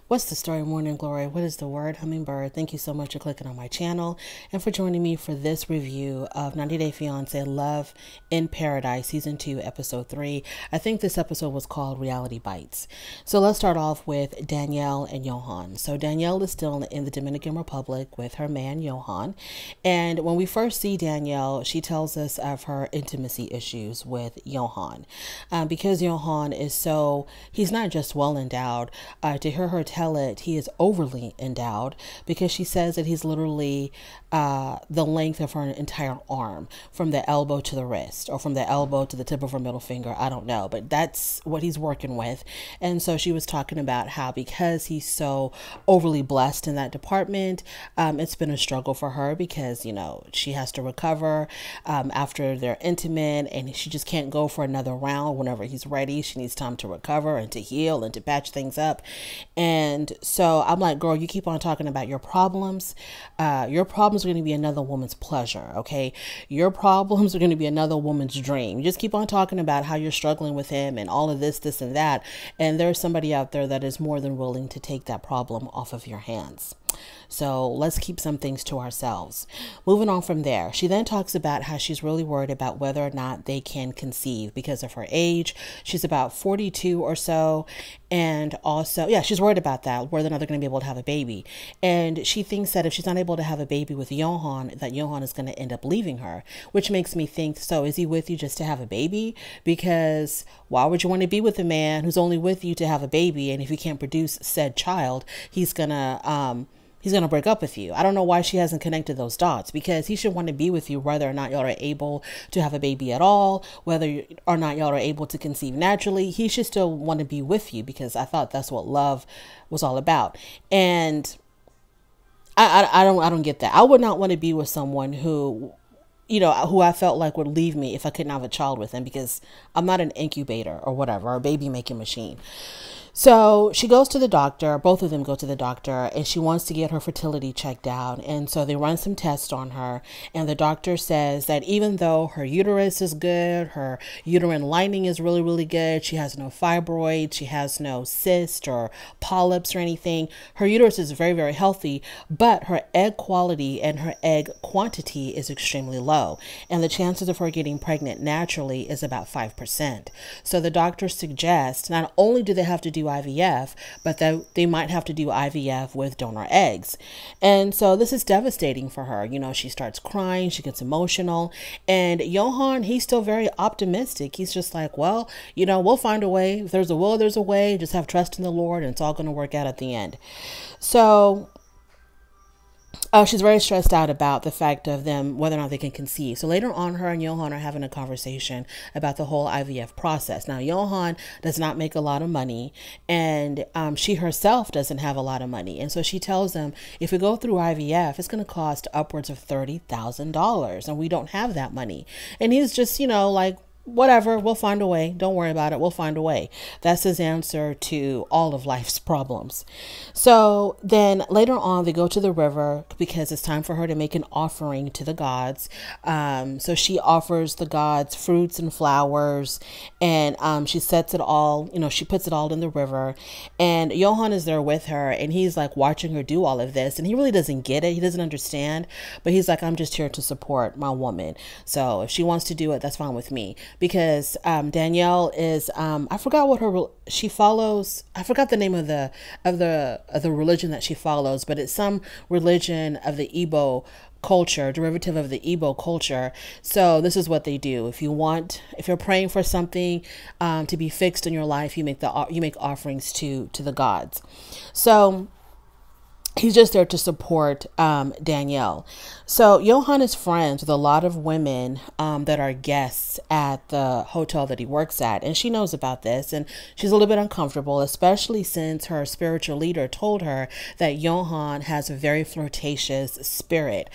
What's the story, Morning Glory? What is the word, Hummingbird? Thank you so much for clicking on my channel and for joining me for this review of 90 Day Fiance Love in Paradise Season 2, Episode 3. I think this episode was called Reality Bites. So let's start off with Danielle and Johan. So Danielle is still in the Dominican Republic with her man, Johan. And when we first see Danielle, she tells us of her intimacy issues with Johan. Because Johan is he's not just well endowed. To hear her tell it, he is overly endowed, because she says that he's literally the length of her entire arm, from the elbow to the wrist, or from the elbow to the tip of her middle finger. I don't know, but that's what he's working with. And so she was talking about how because he's so overly blessed in that department, it's been a struggle for her because, you know, she has to recover after they're intimate, and she just can't go for another round whenever he's ready. She needs time to recover and to heal and to patch things up. And so I'm like, girl, you keep on talking about your problems. Your problems are going to be another woman's pleasure. Okay. Your problems are going to be another woman's dream. You just keep on talking about how you're struggling with him and all of this and that. And there's somebody out there that is more than willing to take that problem off of your hands. So let's keep some things to ourselves. Moving on from there, she then talks about how she's really worried about whether or not they can conceive because of her age. She's about 42 or so. And also, yeah, she's worried about that, whether or not they're going to be able to have a baby. And she thinks that if she's not able to have a baby with Johan, that Johan is going to end up leaving her, which makes me think, so is he with you just to have a baby? Because why would you want to be with a man who's only with you to have a baby? And if he can't produce said child, he's going to break up with you. I don't know why she hasn't connected those dots, because he should want to be with you whether or not y'all are able to have a baby at all, whether or not y'all are able to conceive naturally. He should still want to be with you, because I thought that's what love was all about. And I don't get that. I would not want to be with someone who, you know, who I felt like would leave me if I couldn't have a child with him, because I'm not an incubator or whatever, or a baby making machine. So she goes to the doctor, both of them go to the doctor, and she wants to get her fertility checked out. And so they run some tests on her, and the doctor says that even though her uterus is good, her uterine lining is really, really good, she has no fibroids, she has no cyst or polyps or anything, her uterus is very, very healthy, but her egg quality and her egg quantity is extremely low. And the chances of her getting pregnant naturally is about 5%. So the doctor suggests not only do they have to do IVF, but that they might have to do IVF with donor eggs. And so this is devastating for her. You know, she starts crying, she gets emotional, and Johan, he's still very optimistic. He's just like, well, you know, we'll find a way. If there's a will, there's a way. Just have trust in the Lord, and it's all going to work out at the end. So she's very stressed out about the fact of them, whether or not they can conceive. So later on, her and Johan are having a conversation about the whole IVF process. Now, Johan does not make a lot of money, and she herself doesn't have a lot of money. And so she tells them, if we go through IVF, it's going to cost upwards of $30,000, and we don't have that money. And he's just, you know, like, whatever, we'll find a way. Don't worry about it. We'll find a way. That's his answer to all of life's problems. So then later on, they go to the river because it's time for her to make an offering to the gods. So she offers the gods fruits and flowers, and she sets it all, you know, she puts it all in the river, and Johan is there with her, and he's like watching her do all of this, and he really doesn't get it. He doesn't understand, but he's like, I'm just here to support my woman. So if she wants to do it, that's fine with me. Because Danielle is I forgot what she follows. I forgot the name of the religion that she follows, but it's some religion of the Igbo culture, derivative of the Igbo culture. So this is what they do. If you're praying for something to be fixed in your life, you make offerings to the gods. So he's just there to support Danielle. So Johan is friends with a lot of women that are guests at the hotel that he works at. And she knows about this, and she's a little bit uncomfortable, especially since her spiritual leader told her that Johan has a very flirtatious spirit.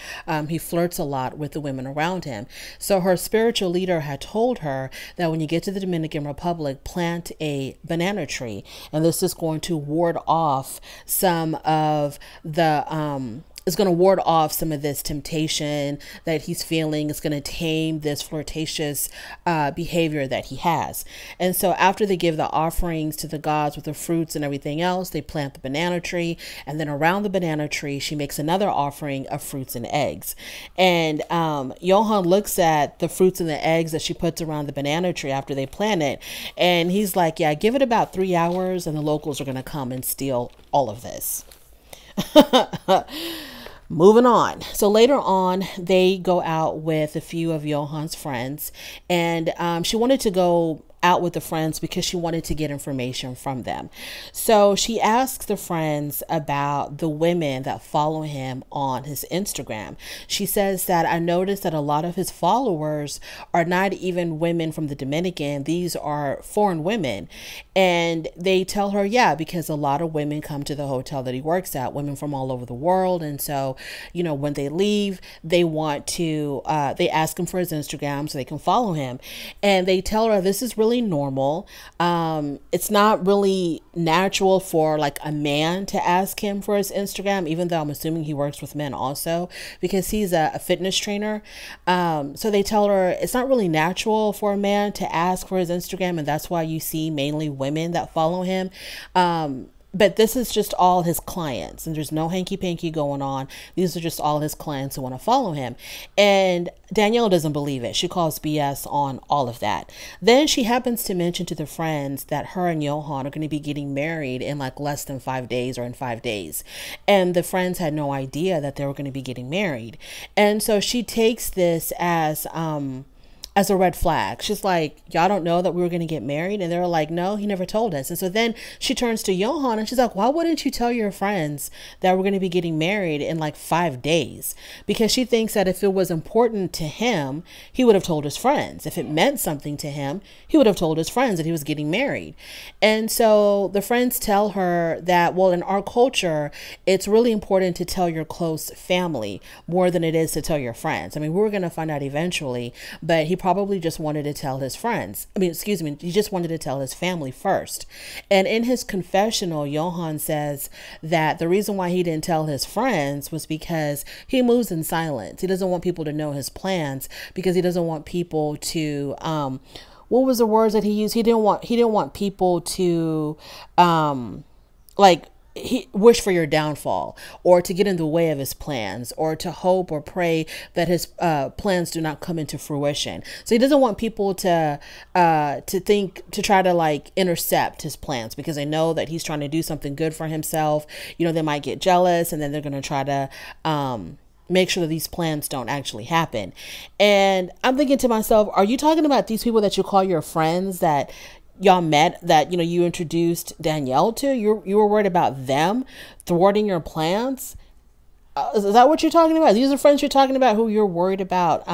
He flirts a lot with the women around him. So her spiritual leader had told her that when you get to the Dominican Republic, plant a banana tree. And this is going to ward off some of the it's going to ward off some of this temptation that he's feeling. It's going to tame this flirtatious behavior that he has. And so after they give the offerings to the gods with the fruits and everything else, they plant the banana tree. And then around the banana tree, she makes another offering of fruits and eggs. And Johan looks at the fruits and the eggs that she puts around the banana tree after they plant it. And he's like, yeah, give it about 3 hours and the locals are going to come and steal all of this. Moving on. So later on, they go out with a few of Johan's friends, and she wanted to go out with the friends because she wanted to get information from them. So she asks the friends about the women that follow him on his Instagram. She says that I noticed that a lot of his followers are not even women from the Dominican. These are foreign women. And they tell her, yeah, because a lot of women come to the hotel that he works at, women from all over the world. And so, you know, when they leave, they want to, they ask him for his Instagram so they can follow him. And they tell her this is really normal. It's not really natural for like a man to ask him for his Instagram, even though I'm assuming he works with men also because he's a fitness trainer. So they tell her it's not really natural for a man to ask for his Instagram, and that's why you see mainly women that follow him. But this is just all his clients, and there's no hanky-panky going on. These are just all his clients who want to follow him. And Danielle doesn't believe it. She calls BS on all of that. Then she happens to mention to the friends that her and Johan are going to be getting married in like less than 5 days or in 5 days. And the friends had no idea that they were going to be getting married. And so she takes this as a red flag. She's like, y'all don't know that we were going to get married? And they're like, no, he never told us. And so then she turns to Johan and she's like, why wouldn't you tell your friends that we're going to be getting married in like 5 days? Because she thinks that if it was important to him, he would have told his friends. If it meant something to him, he would have told his friends that he was getting married. And so the friends tell her that, well, in our culture, it's really important to tell your close family more than it is to tell your friends. I mean, we were going to find out eventually, but he probably just wanted to tell his friends. He just wanted to tell his family first. And in his confessional, Johan says that the reason why he didn't tell his friends was because he moves in silence. He doesn't want people to know his plans because he doesn't want people to, what was the words that he used? He didn't want people to, he wish for your downfall or to get in the way of his plans or to hope or pray that his plans do not come into fruition. So he doesn't want people to try to like intercept his plans because they know that he's trying to do something good for himself. You know, they might get jealous and then they're going to try to make sure that these plans don't actually happen. And I'm thinking to myself, are you talking about these people that you call your friends that y'all met, that, you know, you introduced Danielle to? You were worried about them thwarting your plans? Is that what you're talking about? These are friends you're talking about who you're worried about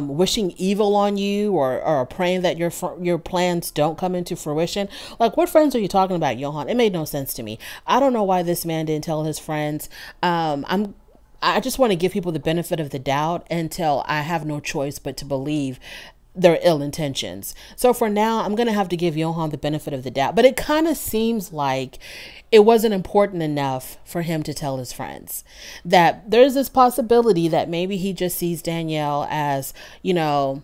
wishing evil on you or praying that your plans don't come into fruition? Like, what friends are you talking about, Johan? It made no sense to me. I don't know why this man didn't tell his friends. I just want to give people the benefit of the doubt until I have no choice but to believe their ill intentions. So for now, I'm going to have to give Johan the benefit of the doubt. But it kind of seems like it wasn't important enough for him to tell his friends. That there's this possibility that maybe he just sees Danielle as, you know,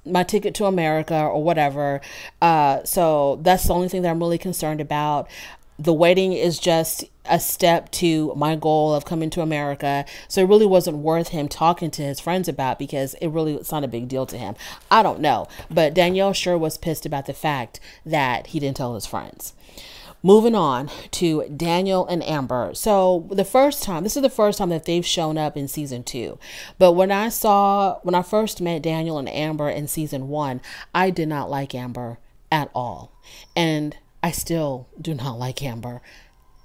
my ticket to America or whatever. So that's the only thing that I'm really concerned about. The wedding is just a step to my goal of coming to America. So it really wasn't worth him talking to his friends about because it's not a big deal to him. I don't know. But Danielle sure was pissed about the fact that he didn't tell his friends. Moving on to Daniel and Amber. So this is the first time that they've shown up in season 2. But when I first met Daniel and Amber in season 1, I did not like Amber at all. And I still do not like Amber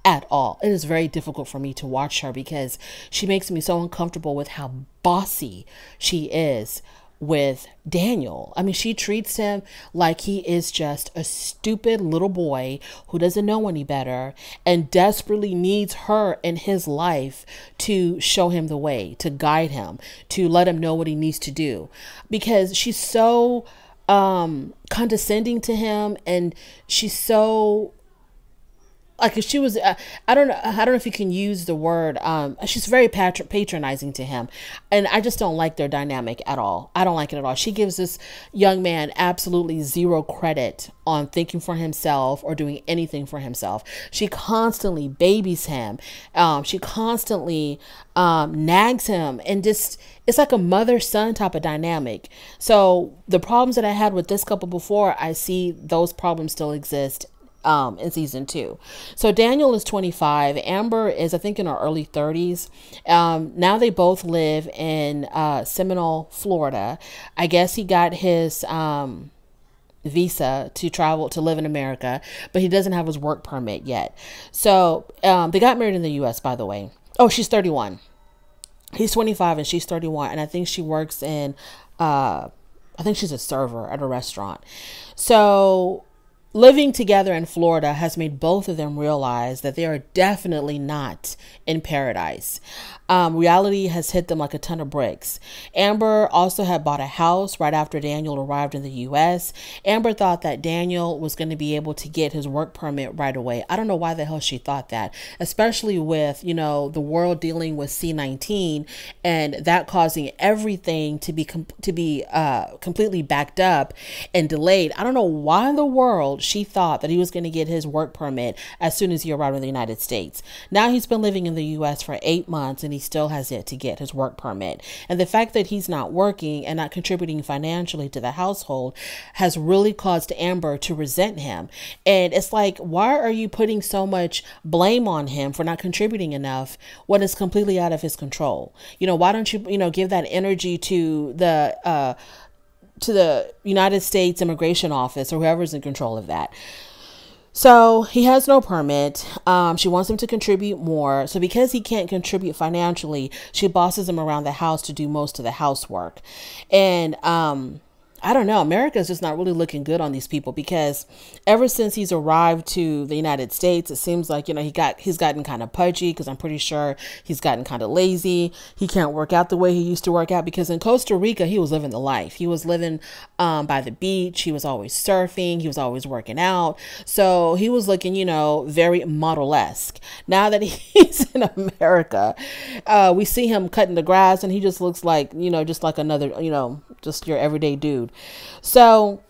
at all. It is very difficult for me to watch her because she makes me so uncomfortable with how bossy she is with Daniel. I mean, she treats him like he is just a stupid little boy who doesn't know any better and desperately needs her in his life to show him the way, to guide him, to let him know what he needs to do, because she's so condescending to him, and she's so like if she was, I don't know, if you can use the word, she's very patronizing to him. And I just don't like their dynamic at all. I don't like it at all. She gives this young man absolutely zero credit on thinking for himself or doing anything for himself. She constantly babies him. She constantly nags him, and just, it's like a mother-son type of dynamic. So the problems that I had with this couple before, I see those problems still exist in season 2. So Daniel is 25. Amber is, I think, in her early 30s. Now they both live in Seminole, Florida. I guess he got his visa to travel to live in America, but he doesn't have his work permit yet. So they got married in the US, by the way. Oh, she's 31. He's 25 and she's 31. And I think she works in, I think she's a server at a restaurant. So living together in Florida has made both of them realize that they are definitely not in paradise. Reality has hit them like a ton of bricks. Amber also had bought a house right after Daniel arrived in the US. Amber thought that Daniel was going to be able to get his work permit right away. I don't know why the hell she thought that, especially with, you know, the world dealing with C-19 and that causing everything to be completely backed up and delayed. I don't know why in the world she thought that he was going to get his work permit as soon as he arrived in the United States. Now he's been living in the US for 8 months and he still has yet to get his work permit. And the fact that he's not working and not contributing financially to the household has really caused Amber to resent him. And it's like, why are you putting so much blame on him for not contributing enough when it's completely out of his control? You know, why don't you, give that energy to the United States Immigration Office or whoever's in control of that? So he has no permit. She wants him to contribute more. So because he can't contribute financially, she bosses him around the house to do most of the housework. And I don't know. America is just not really looking good on these people, because ever since he's arrived to the United States, it seems like, he's gotten kind of pudgy, because I'm pretty sure he's gotten kind of lazy. He can't work out the way he used to work out, because in Costa Rica, he was living the life. He was living by the beach. He was always surfing. He was always working out. So he was looking, very model-esque. Now that he's in America, we see him cutting the grass and he just looks like, just like another, just your everyday dude. So,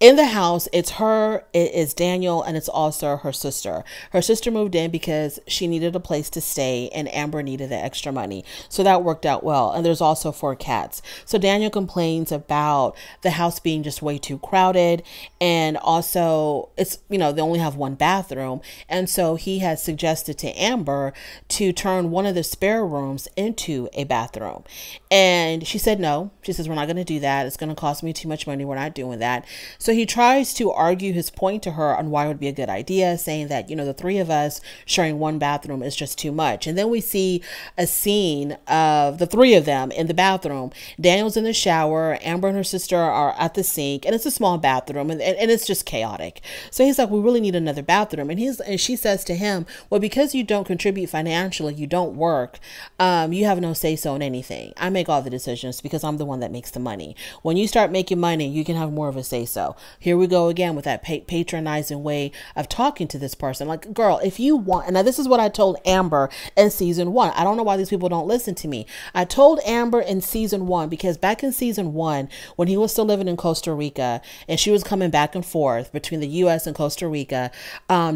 in the house, it's her, it's Daniel, and it's also her sister. Her sister moved in because she needed a place to stay and Amber needed the extra money. So that worked out well. And there's also 4 cats. So Daniel complains about the house being just way too crowded. And also it's, they only have 1 bathroom. And so he has suggested to Amber to turn one of the spare rooms into a bathroom. And she said no. She says, we're not going to do that. It's going to cost me too much money. We're not doing that. So he tries to argue his point to her on why it would be a good idea, saying that, the 3 of us sharing 1 bathroom is just too much. And then we see a scene of the 3 of them in the bathroom. Daniel's in the shower. Amber and her sister are at the sink, and it's a small bathroom, and it's just chaotic. So he's like, we really need another bathroom. And she says to him, well, because you don't contribute financially, you don't work, you have no say so in anything. I make all the decisions because I'm the one that makes the money. When you start making money, you can have more of a say so. Here we go again with that patronizing way of talking to this person. Like, girl, if you want, and now this is what I told Amber in season 1. I don't know why these people don't listen to me. I told Amber in season 1, because back in season 1, when he was still living in Costa Rica and she was coming back and forth between the US and Costa Rica,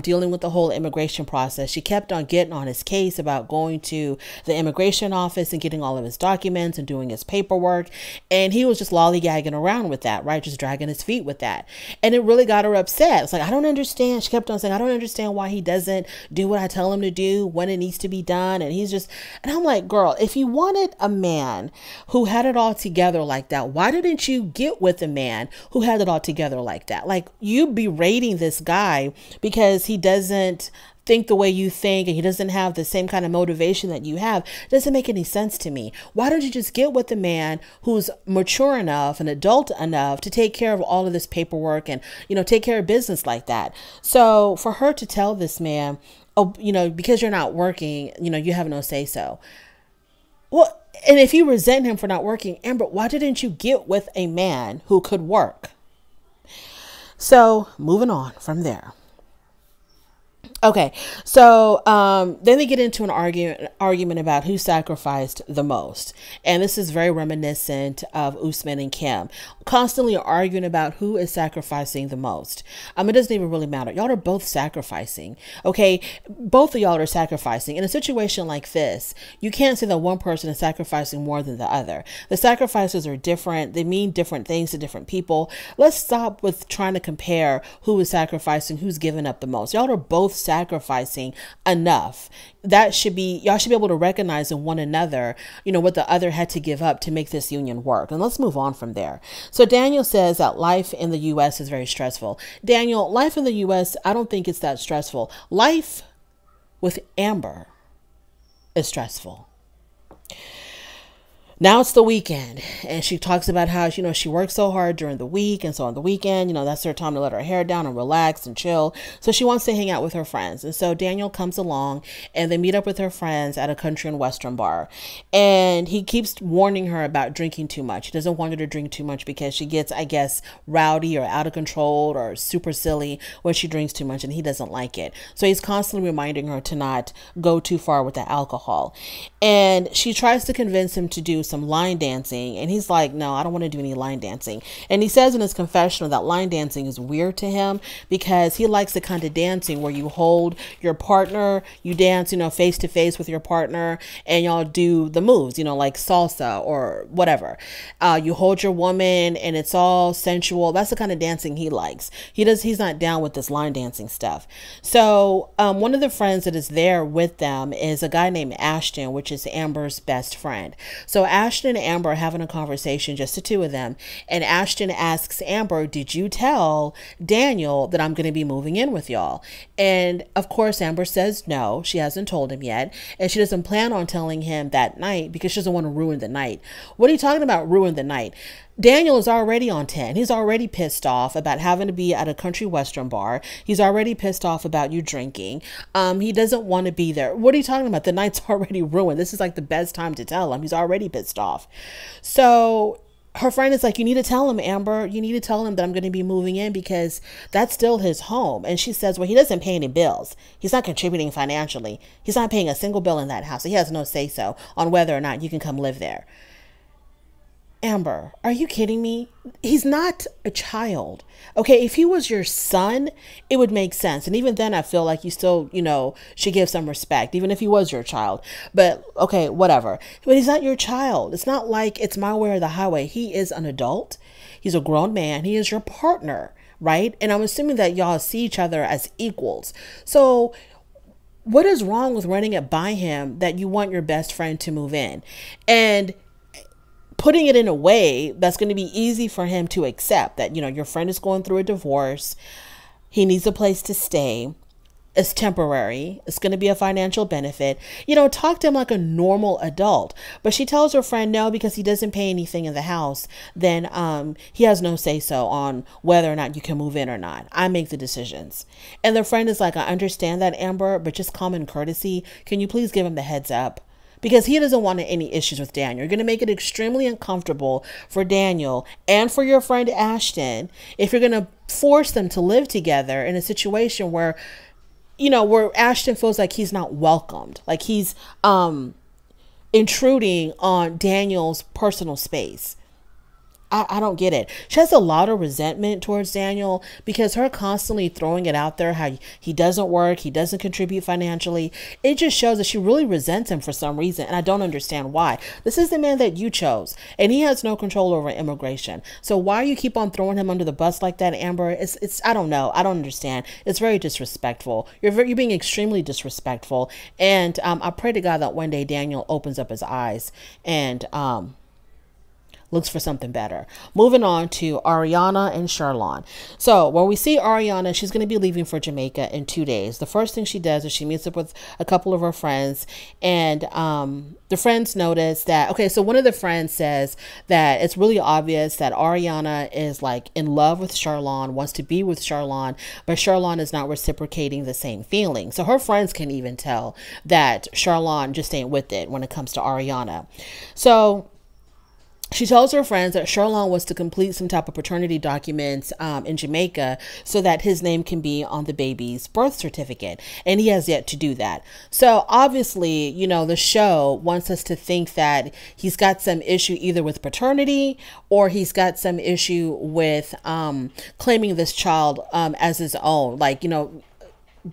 dealing with the whole immigration process, she kept on getting on his case about going to the immigration office and getting all of his documents and doing his paperwork. And he was just lollygagging around with that, right? Just dragging his feet with that. And it really got her upset. It's like, I don't understand. She kept on saying, I don't understand why he doesn't do what I tell him to do when it needs to be done. And and I'm like, girl, if you wanted a man who had it all together like that, why didn't you get with a man who had it all together like that? Like, you berating this guy because he doesn't think the way you think and he doesn't have the same kind of motivation that you have doesn't make any sense to me. Why don't you just get with a man who's mature enough and adult enough to take care of all of this paperwork and, take care of business like that? So for her to tell this man, oh, because you're not working, you have no say so. Well, and if you resent him for not working, Amber, why didn't you get with a man who could work? So moving on from there. Okay, so then they get into an argument about who sacrificed the most, and this is very reminiscent of Usman and Kim, constantly arguing about who is sacrificing the most. It doesn't even really matter. Y'all are both sacrificing. Okay, both of y'all are sacrificing. In a situation like this, you can't say that one person is sacrificing more than the other. The sacrifices are different. They mean different things to different people. Let's stop with trying to compare who is sacrificing, who's giving up the most. Y'all are both sacrificing enough. Y'all should be able to recognize in one another, what the other had to give up to make this union work. And let's move on from there. So Daniel says that life in the U.S. is very stressful. Daniel, life in the U.S., I don't think it's that stressful. Life with Amber is stressful. Now it's the weekend, and she talks about how, she works so hard during the week, and so on the weekend, that's her time to let her hair down and relax and chill. So she wants to hang out with her friends. And so Daniel comes along, and they meet up with her friends at a country and western bar. And he keeps warning her about drinking too much. He doesn't want her to drink too much because she gets, I guess, rowdy or out of control or super silly when she drinks too much, and he doesn't like it. So he's constantly reminding her to not go too far with the alcohol. And she tries to convince him to do some line dancing, and he's like, no, I don't want to do any line dancing. And he says in his confessional that line dancing is weird to him because he likes the kind of dancing where you hold your partner, you dance, face to face with your partner, and y'all do the moves, like salsa or whatever. You hold your woman and it's all sensual. That's the kind of dancing he likes. He's not down with this line dancing stuff. So one of the friends that is there with them is a guy named Ashton, which is Amber's best friend. So Ashton and Amber are having a conversation, just the two of them. And Ashton asks Amber, did you tell Daniel that I'm going to be moving in with y'all? And of course, Amber says no, she hasn't told him yet. And she doesn't plan on telling him that night because she doesn't want to ruin the night. What are you talking about, ruin the night? Daniel is already on 10. He's already pissed off about having to be at a country western bar. He's already pissed off about you drinking. He doesn't want to be there. What are you talking about? The night's already ruined. This is like the best time to tell him. He's already pissed off. So her friend is like, you need to tell him, Amber. You need to tell him that I'm going to be moving in because that's still his home. And she says, well, he doesn't pay any bills. He's not contributing financially. He's not paying a single bill in that house. He has no say-so on whether or not you can come live there. Amber, are you kidding me? He's not a child. Okay, if he was your son, it would make sense. And even then, I feel like you still, should give some respect, even if he was your child. But okay, whatever. But he's not your child. It's not like it's my way or the highway. He is an adult. He's a grown man. He is your partner, right? And I'm assuming that y'all see each other as equals. So what is wrong with running it by him that you want your best friend to move in? And putting it in a way that's going to be easy for him to accept that, your friend is going through a divorce. He needs a place to stay. It's temporary. It's going to be a financial benefit. Talk to him like a normal adult. But she tells her friend no, because he doesn't pay anything in the house. Then he has no say so on whether or not you can move in or not. I make the decisions. And the friend is like, I understand that, Amber, but just common courtesy, can you please give him the heads up? Because he doesn't want any issues with Daniel. You're going to make it extremely uncomfortable for Daniel and for your friend Ashton if you're going to force them to live together in a situation where, where Ashton feels like he's not welcomed, like he's intruding on Daniel's personal space. I don't get it. She has a lot of resentment towards Daniel because her constantly throwing it out there how he doesn't work, he doesn't contribute financially. It just shows that she really resents him for some reason, and I don't understand why. This is the man that you chose, and he has no control over immigration. So why you keep on throwing him under the bus like that, Amber? It's I don't know. I don't understand. It's very disrespectful. You're being extremely disrespectful, and I pray to God that one day Daniel opens up his eyes and looks for something better. Moving on to Ariana and Charlon. So when we see Ariana, she's going to be leaving for Jamaica in 2 days. The first thing she does is she meets up with a couple of her friends, and the friends notice that, okay, so one of the friends says that it's really obvious that Ariana is like in love with Charlon, wants to be with Charlon, but Charlon is not reciprocating the same feeling. So her friends can even tell that Charlon just ain't with it when it comes to Ariana. So She tells her friends that Sherlon was to complete some type of paternity documents in Jamaica so that his name can be on the baby's birth certificate. And he has yet to do that. So obviously, you know, the show wants us to think that he's got some issue either with paternity or he's got some issue with claiming this child as his own. Like, you know,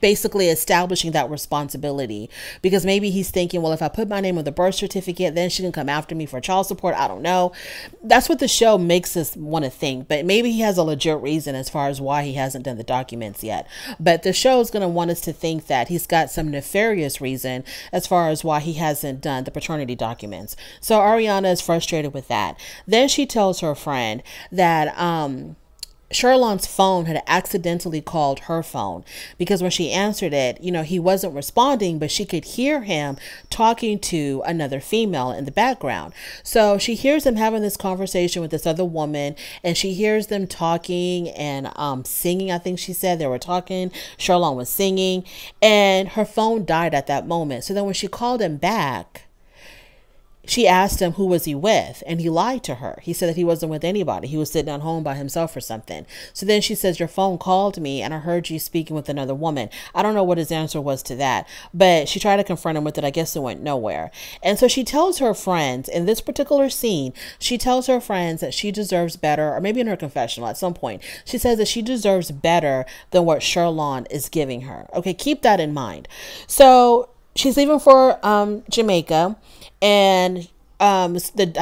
basically establishing that responsibility, because maybe he's thinking, well, if I put my name on the birth certificate, then she can come after me for child support. I don't know. That's what the show makes us want to think, but maybe he has a legit reason as far as why he hasn't done the documents yet. But the show is going to want us to think that he's got some nefarious reason as far as why he hasn't done the paternity documents. So Ariana is frustrated with that. Then she tells her friend that Sherlon's phone had accidentally called her phone, because when she answered it, you know, he wasn't responding, but she could hear him talking to another female in the background. So she hears him having this conversation with this other woman, and she hears them talking and singing. I think she said they were talking. Sherlon was singing, and her phone died at that moment. So then when she called him back, she asked him who was he with, and he lied to her. He said that he wasn't with anybody. He was sitting at home by himself or something. So then she says, your phone called me and I heard you speaking with another woman. I don't know what his answer was to that, but she tried to confront him with it. I guess it went nowhere. And so she tells her friends in this particular scene, she tells her friends that she deserves better, or maybe in her confessional at some point, she says that she deserves better than what Sherlon is giving her. Okay, keep that in mind. So she's leaving for Jamaica, and I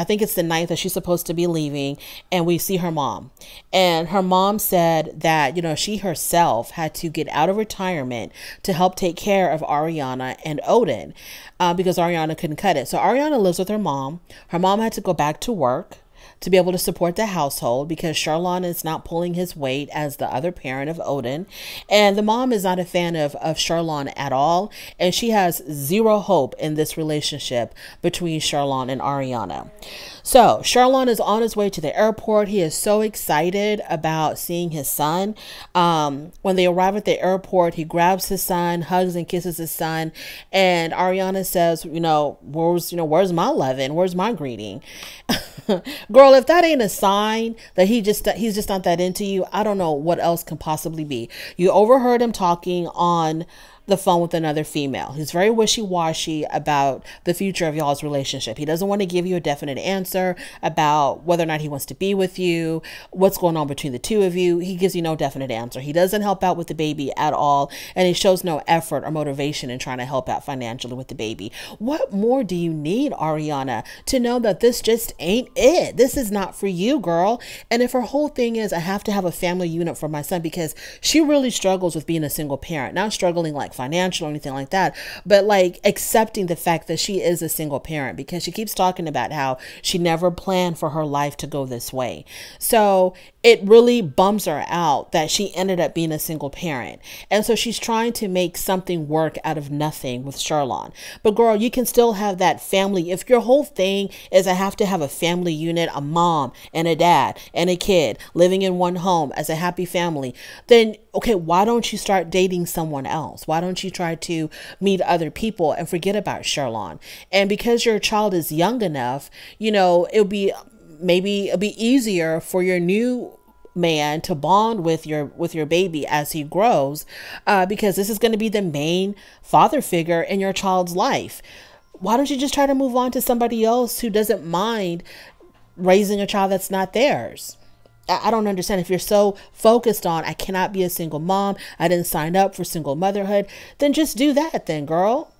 think it's the night that she's supposed to be leaving, and we see her mom. And her mom said that, you know, she herself had to get out of retirement to help take care of Ariana and Odin because Ariana couldn't cut it. So Ariana lives with her mom. Her mom had to go back to work to be able to support the household because Sherlon is not pulling his weight as the other parent of Odin. And the mom is not a fan of Sherlon at all. And she has zero hope in this relationship between Sherlon and Ariana. So Sherlon is on his way to the airport. He is so excited about seeing his son. When they arrive at the airport, he grabs his son, hugs and kisses his son. And Ariana says, where's my loving? Where's my greeting? Girl, if that ain't a sign that he's just not that into you, I don't know what else can possibly be. You overheard him talking on the phone with another female. He's very wishy-washy about the future of y'all's relationship. He doesn't want to give you a definite answer about whether or not he wants to be with you, what's going on between the two of you. He gives you no definite answer. He doesn't help out with the baby at all, and he shows no effort or motivation in trying to help out financially with the baby. What more do you need, Ariana, to know that this just ain't it? This is not for you, girl. And if her whole thing is, I have to have a family unit for my son, because she really struggles with being a single parent, not struggling like financial or anything like that, but like accepting the fact that she is a single parent, because she keeps talking about how she never planned for her life to go this way. So it really bums her out that she ended up being a single parent. And so she's trying to make something work out of nothing with Sherlon. But girl, you can still have that family. If your whole thing is I have to have a family unit, a mom and a dad and a kid living in one home as a happy family, then okay, why don't you start dating someone else? Why don't you try to meet other people and forget about Sherlon? And because your child is young enough, it'll be easier for your new man to bond with your baby as he grows, because this is going to be the main father figure in your child's life. Why don't you just try to move on to somebody else who doesn't mind raising a child that's not theirs? I don't understand. If you're so focused on, I cannot be a single mom, I didn't sign up for single motherhood, then just do that then, girl.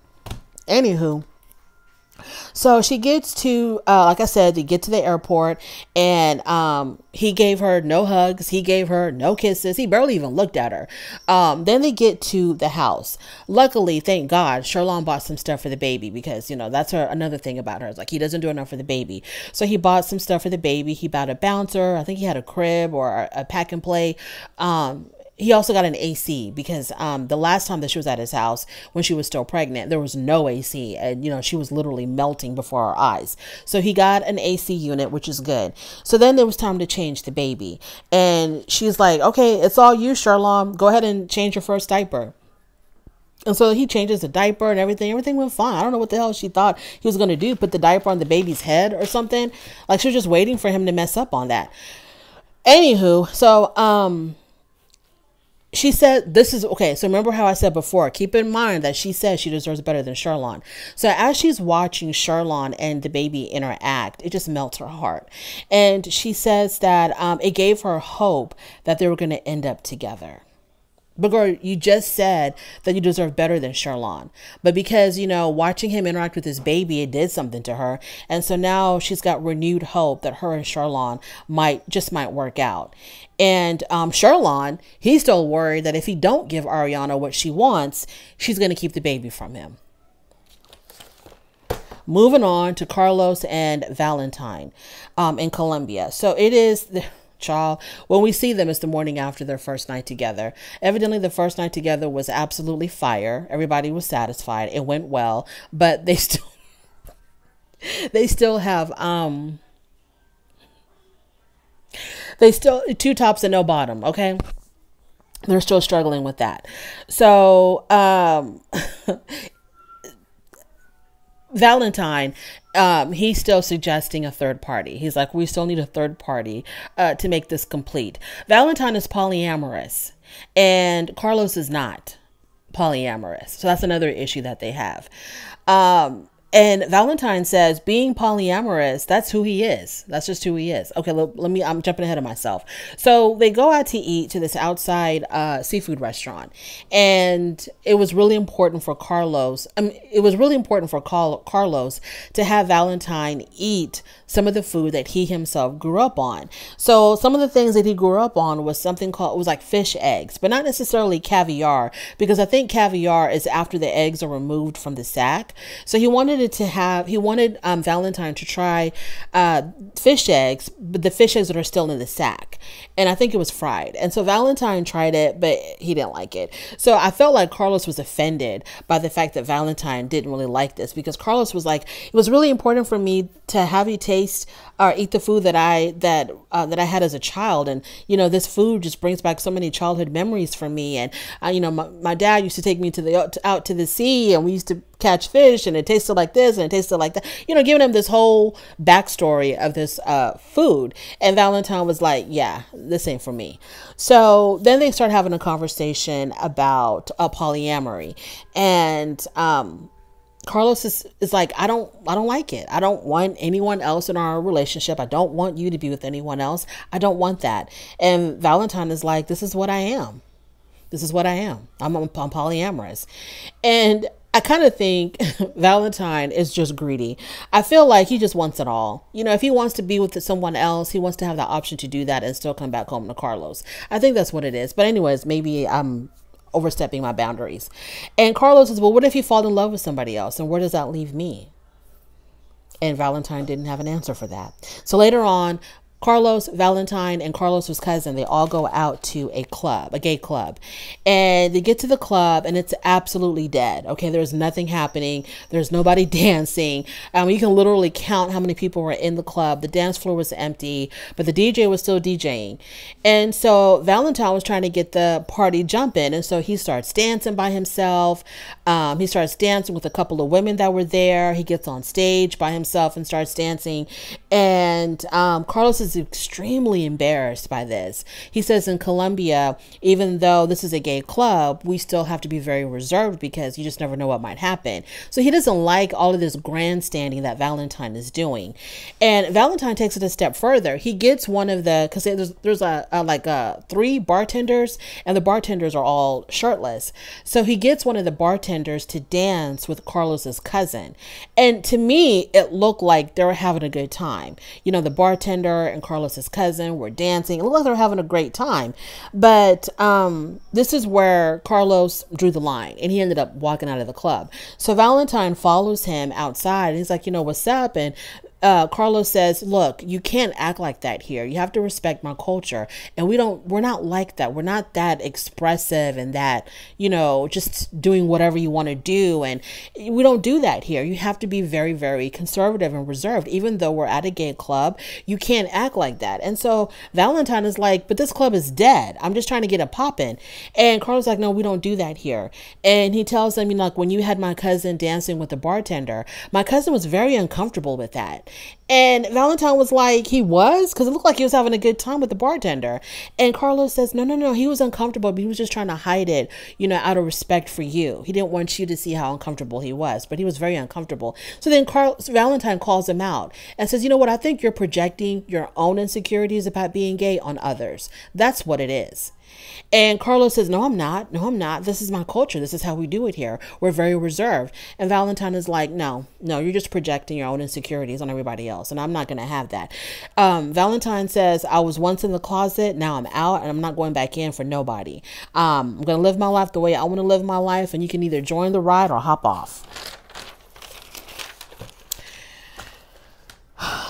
Anywho. So she gets to, like I said, they get to the airport, and he gave her no hugs. He gave her no kisses. He barely even looked at her. Then they get to the house. Luckily, thank God, Sherlon bought some stuff for the baby, because, that's another thing about her. It's like he doesn't do enough for the baby. So he bought some stuff for the baby. He bought a bouncer. I think he had a crib or a pack and play. He also got an AC, because the last time that she was at his house when she was still pregnant, there was no AC, and she was literally melting before our eyes. So he got an AC unit, which is good. So then there was time to change the baby, and she's like, okay, it's all you, Sherlon. Go ahead and change your first diaper. And so he changes the diaper and everything. Everything went fine. I don't know what the hell she thought he was going to do. Put the diaper on the baby's head or something. Like she was just waiting for him to mess up on that. Anywho, so she said this is okay. So remember how I said before, keep in mind that she says she deserves better than Sherlon. So as she's watching Sherlon and the baby interact, it just melts her heart. And she says that it gave her hope that they were going to end up together. But girl, you just said that you deserve better than Sherlon. But because, watching him interact with his baby, it did something to her. And so now she's got renewed hope that her and Sherlon might work out. And Sherlon, he's still worried that if he don't give Ariana what she wants, she's going to keep the baby from him. Moving on to Carlos and Valentine in Colombia. So it is... Child, when we see them, it's the morning after their first night together. Evidently, the first night together was absolutely fire. Everybody was satisfied. It went well, but they still have two tops and no bottom. Okay, they're still struggling with that. So Valentine, he's still suggesting a third party. He's like, we still need a third party to make this complete. Valentine is polyamorous and Carlos is not polyamorous. So that's another issue that they have. And Valentine says being polyamorous, that's who he is. That's just who he is. Okay, I'm jumping ahead of myself. So they go out to eat to this outside seafood restaurant. And it was really important for Carlos. Carlos to have Valentine eat some of the food that he himself grew up on. So some of the things that he grew up on was something called, it was like fish eggs, but not necessarily caviar, because I think caviar is after the eggs are removed from the sack. So he wanted Valentine to try fish eggs, but the fish eggs that are still in the sack. And I think it was fried. And so Valentine tried it, but he didn't like it. So I felt like Carlos was offended by the fact that Valentine didn't really like this, because Carlos was like, it was really important for me to have you taste or eat the food that I had as a child. And, this food just brings back so many childhood memories for me. And, my dad used to take me out to the sea, and we used to catch fish, and it tasted like this and it tasted like that, giving him this whole backstory of this food. And Valentine was like, yeah, this ain't for me. So then they start having a conversation about polyamory, and Carlos is like, I don't like it. I don't want anyone else in our relationship. I don't want you to be with anyone else. I don't want that. And Valentine is like, this is what I am. This is what I am. I'm polyamorous. And I kind of think Valentine is just greedy. I feel like he just wants it all. If he wants to be with someone else, he wants to have the option to do that and still come back home to Carlos. I think that's what it is. But anyways, maybe I'm overstepping my boundaries. And Carlos says, well, what if you fall in love with somebody else? And where does that leave me? And Valentine didn't have an answer for that. So later on, Carlos, Valentine, and Carlos's cousin, they all go out to a gay club. And they get to the club and it's absolutely dead. Okay, there's nothing happening. There's nobody dancing. You can literally count how many people were in the club. The dance floor was empty, but the DJ was still DJing. And so Valentine was trying to get the party jumping. And so he starts dancing by himself. He starts dancing with a couple of women that were there. He gets on stage by himself and starts dancing. And Carlos is extremely embarrassed by this. He says in Colombia, even though this is a gay club, we still have to be very reserved because you just never know what might happen. So he doesn't like all of this grandstanding that Valentine is doing. And Valentine takes it a step further. He gets one of the, because there's three bartenders, and the bartenders are all shirtless. So he gets one of the bartenders to dance with Carlos's cousin. And to me, it looked like they were having a good time. The bartender and Carlos's cousin were dancing. It looked like they were having a great time. But this is where Carlos drew the line, and he ended up walking out of the club. So Valentine follows him outside, and he's like, what's up? And Carlos says, look, you can't act like that here. You have to respect my culture. And we're not like that. We're not that expressive and that, just doing whatever you want to do. And we don't do that here. You have to be very, very conservative and reserved. Even though we're at a gay club, you can't act like that. And so Valentine is like, but this club is dead. I'm just trying to get it popping. And Carlos is like, no, we don't do that here. And he tells them, like, when you had my cousin dancing with the bartender, my cousin was very uncomfortable with that. And Valentine was like, he was? Because it looked like he was having a good time with the bartender. And Carlos says, no, he was uncomfortable, but he was just trying to hide it, out of respect for you. He didn't want you to see how uncomfortable he was, but he was very uncomfortable. So then Valentine calls him out and says, you know what? I think you're projecting your own insecurities about being gay on others. That's what it is. And Carlos says, no, I'm not. This is my culture. This is how we do it here. We're very reserved. And Valentine is like, no, you're just projecting your own insecurities on everybody else. And I'm not going to have that. Valentine says, I was once in the closet. Now I'm out and I'm not going back in for nobody. I'm going to live my life the way I want to live my life. And you can either join the ride or hop off.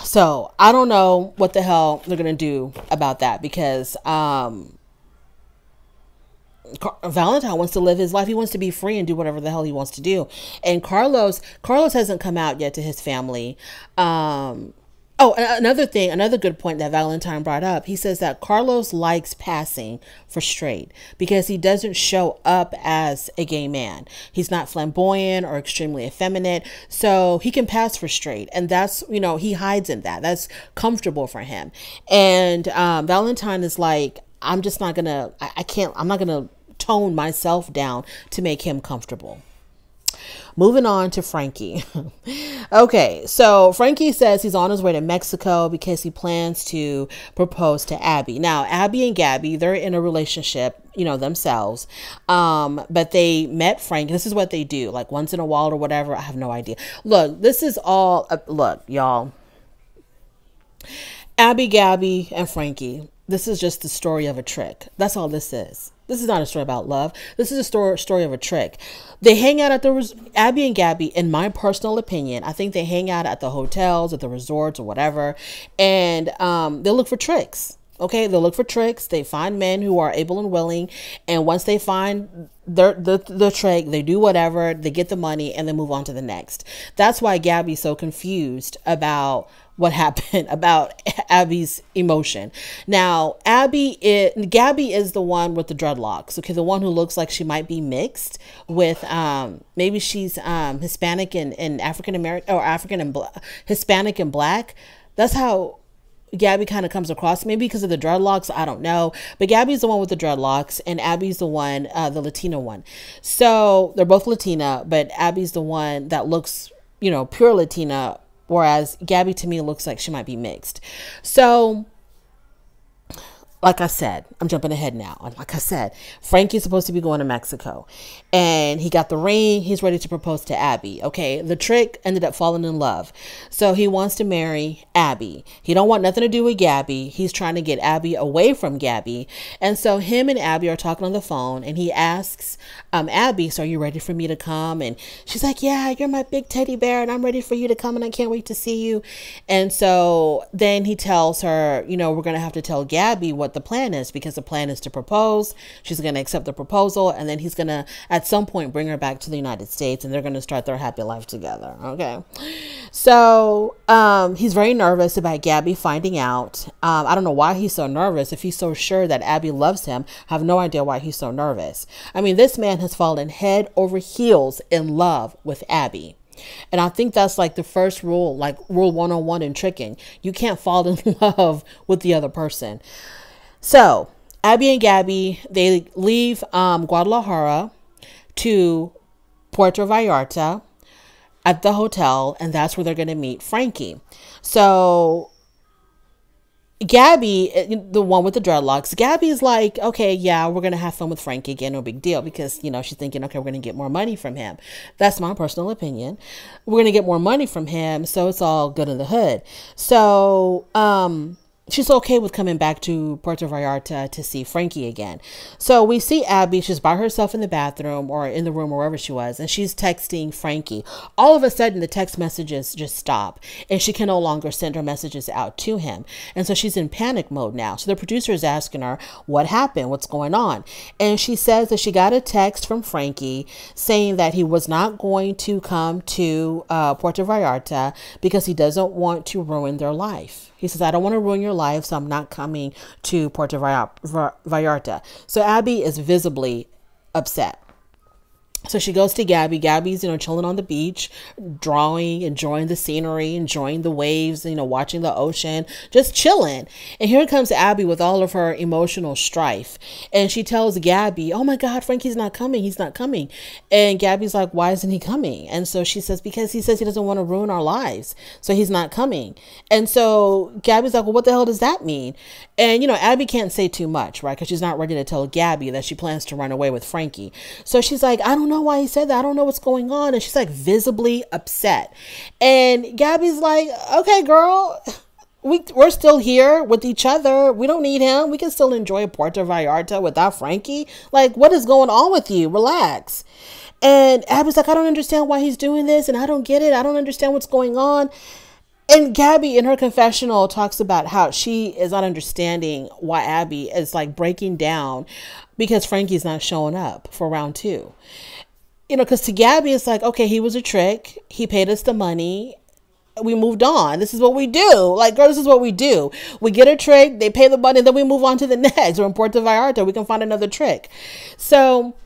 So I don't know what the hell they're going to do about that because, Valentine wants to live his life. He wants to be free and do whatever the hell he wants to do. And Carlos hasn't come out yet to his family. Another good point that Valentine brought up. He says that Carlos likes passing for straight because he doesn't show up as a gay man. He's not flamboyant or extremely effeminate, so he can pass for straight. And that's, he hides in that. That's comfortable for him. And Valentine is like, I'm not going to tone myself down to make him comfortable. Moving on to Frankie. Okay, so Frankie says he's on his way to Mexico because he plans to propose to Abby. Now, Abby and Gabby, they're in a relationship, themselves. But they met Frankie. This is what they do, like once in a while or whatever. I have no idea. Look, this is all, look, y'all. Abby, Gabby, and Frankie. This is just the story of a trick. That's all this is. This is not a story about love. This is a story of a trick. They hang out at Abby and Gabby, in my personal opinion, I think they hang out at the hotels, at the resorts or whatever. And they'll look for tricks. Okay, they'll look for tricks. They find men who are able and willing. And once they find the trick, they do whatever, they get the money, and then move on to the next. That's why Gabby's so confused about what happened, about Abby's emotion. Now, Gabby is the one with the dreadlocks. Okay, the one who looks like she might be mixed with, maybe she's Hispanic and African American, or Hispanic and Black. That's how Gabby kind of comes across, maybe because of the dreadlocks, I don't know. But Gabby's the one with the dreadlocks, and Abby's the one, the Latina one. So they're both Latina, but Abby's the one that looks, pure Latina, whereas Gabby to me looks like she might be mixed. So, like I said, I'm jumping ahead now. Like I said, Frankie's supposed to be going to Mexico and he got the ring. He's ready to propose to Abby. Okay. The trick ended up falling in love. So he wants to marry Abby. He don't want nothing to do with Gabby. He's trying to get Abby away from Gabby. And so him and Abby are talking on the phone and he asks, Abby, so are you ready for me to come? And she's like, yeah, you're my big teddy bear and I'm ready for you to come and I can't wait to see you. And so then he tells her, we're going to have to tell Gabby what the plan is, because the plan is to propose. She's going to accept the proposal and then he's going to at some point bring her back to the United States and they're going to start their happy life together. Okay. So he's very nervous about Gabby finding out. I don't know why he's so nervous. If he's so sure that Abby loves him, I have no idea why he's so nervous. I mean, this man has fallen head over heels in love with Abby. And I think that's like the first rule, like rule 101 in tricking. You can't fall in love with the other person. So Abby and Gabby, they leave Guadalajara to Puerto Vallarta at the hotel, and that's where they're going to meet Frankie. So Gabby, the one with the dreadlocks, Gabby's like, okay, yeah, we're going to have fun with Frankie again. No big deal, because, she's thinking, okay, we're going to get more money from him. That's my personal opinion. We're going to get more money from him. So it's all good in the hood. So, she's okay with coming back to Puerto Vallarta to see Frankie again. So we see Abby, she's by herself in the bathroom or in the room or wherever she was, and she's texting Frankie. All of a sudden, the text messages just stop, and she can no longer send her messages out to him. And so she's in panic mode now. So the producer is asking her, what happened? What's going on? And she says that she got a text from Frankie saying that he was not going to come to Puerto Vallarta because he doesn't want to ruin their life. He says, I don't want to ruin your life, so I'm not coming to Puerto Vallarta. So Abby is visibly upset. So she goes to Gabby. Gabby's, chilling on the beach, drawing, enjoying the scenery, enjoying the waves, watching the ocean, just chilling. And here comes Abby with all of her emotional strife. And she tells Gabby, oh my God, Frankie's not coming. He's not coming. And Gabby's like, why isn't he coming? And so she says, because he says he doesn't want to ruin our lives. So he's not coming. And so Gabby's like, well, what the hell does that mean? And, Abby can't say too much, right? Because she's not ready to tell Gabby that she plans to run away with Frankie. So she's like, I don't know why he said that. I don't know what's going on. And she's like visibly upset. And Gabby's like, okay, girl, we're still here with each other. We don't need him. We can still enjoy Puerto Vallarta without Frankie. Like, what is going on with you? Relax. And Abby's like, I don't understand why he's doing this. And I don't get it. I don't understand what's going on. And Gabby in her confessional talks about how she is not understanding why Abby is like breaking down because Frankie's not showing up for round 2. Because to Gabby, it's like, okay, he was a trick. He paid us the money. We moved on. This is what we do. Like, girl, this is what we do. We get a trick, they pay the money, and then we move on to the next. Or in Puerto Vallarta, we can find another trick. So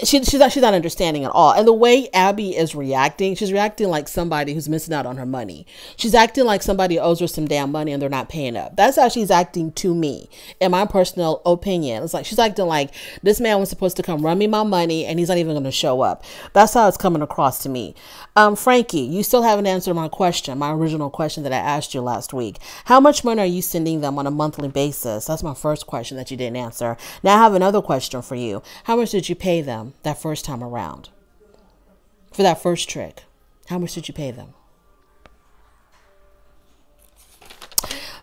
she's not understanding at all. And the way Abby is reacting, she's reacting like somebody who's missing out on her money. She's acting like somebody owes her some damn money and they're not paying up. That's how she's acting to me, in my personal opinion. It's like she's acting like this man was supposed to come run me my money and he's not even going to show up. That's how it's coming across to me. Frankie, you still haven't answered my question, my original question that I asked you last week. How much money are you sending them on a monthly basis? That's my first question that you didn't answer. Now I have another question for you. How much did you pay them that first time around for that first trick? How much did you pay them?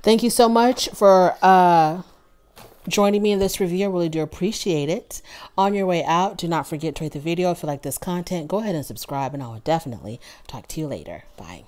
Thank you so much for joining me in this review. I really do appreciate it. On your way out, do not forget to rate the video. If you like this content, go ahead and subscribe, and I will definitely talk to you later. Bye.